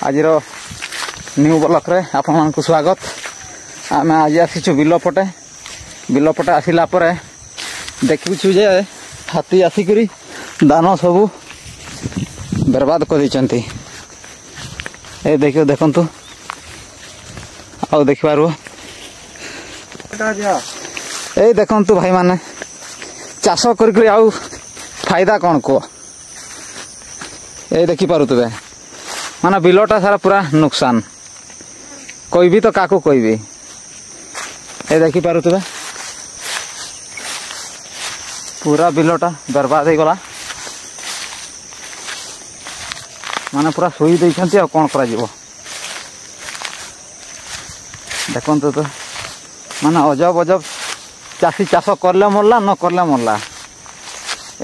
आज new block रे आपण मानकु स्वागत। आम आज आसीचु बिल पटे आसिला परे देखुछु जे हाथी आसिकरी दान सबू बर्बाद कर देचंती। ए देखियो देखंतु आउ देखिबारु ए देखंतु भाई माने चाष करी आउ फायदा कौन को ए देखि पारुतबे माने बिलटा सारा पूरा नुकसान कोई भी तो काकू कोई भी ए देखि पारुतबे पूरा बिलटा बर्बाद हो गला माने पूरा सोई देइछंती आ कोन करा जीवो देखंतु तो माने अजब अजब चाषी चाष करले मरला न करले मरला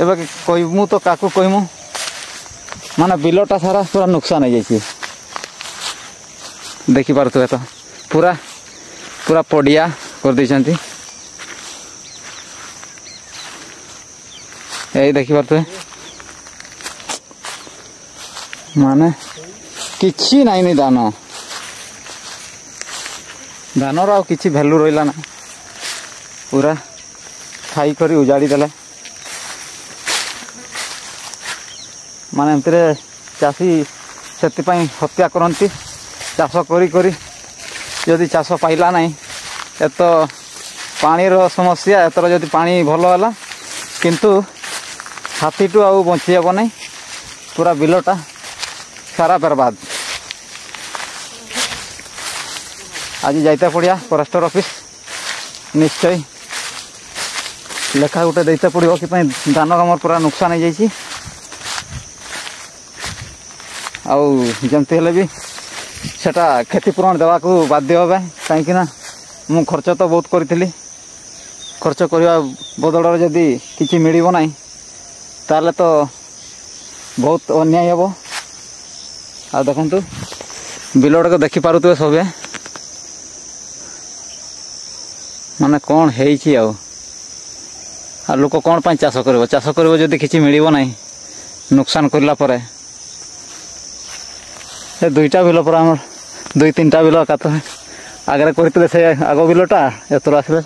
एबे कहमु तो काकू कहमु माने बिलटा सारा पूरा नुकसान हो जाइए देखि पारुथबे तो पूरा पूरा पड़िया कर देइछंती ए देखि पारुथबे माने किछि नाइ नि दान दानर आ किछि वैल्यू रहिला ना पूरा खाई करी उजाड़ी देले माने एमतरे चाषी सेति पई हत्या करंती चाष करी करी यदि चाष पाइला नहीं एत पानी रो समस्या एतर यदि पानी भल होला किंतु हाथी टू आउ बंची हेब नहीं पूरा बिलटा सारा बर्बाद। आज जाइते पड़िया फॉरेस्टर ऑफिस निश्चय लेखा गोटे देते पड़ो कि धान कमर पूरा नुकसान हो जाइए आउ जमती हेले भी सेटा क्षतिपूरण देवा को बाध्य हे कहीं मु खर्च तो बहुत करी खर्च करने बदल जदि किसी मिल ना ताले तो बहुत अन्याय हे आ देखु बिलटा को देखि पारुथबे सबे माने कौन है आ लोक कौन पाई चाष कर जदि किसी मिल ना नुकसान करला परे ए दुईटा बिल पर आम दुई तीन टा बिल आगे करते से आग बिलटा एतर आसले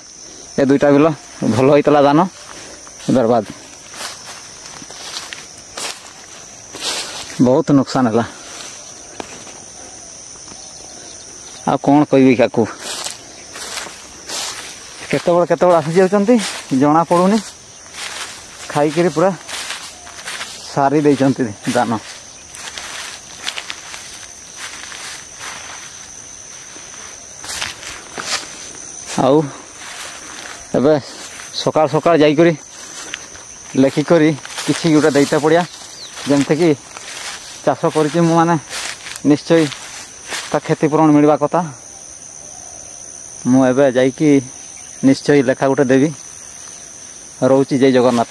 ए दुईटा बिल भल होता दान बर्बाद बहुत नुकसान है आ कौन कह क्या केत आसी जाती जना पड़ूनी खाई पूरा सारी देइचंती दान आउ एबे सकाल सकाल जाइकरी लेखिकरी किसी गोटे देते पड़िया जमते कि चाष कर माने निश्चय ता क्षतिपूरण मिलवा कथा मु एबे जाइकी निश्चय लेखा गोटे देवी रोची जय जगन्नाथ।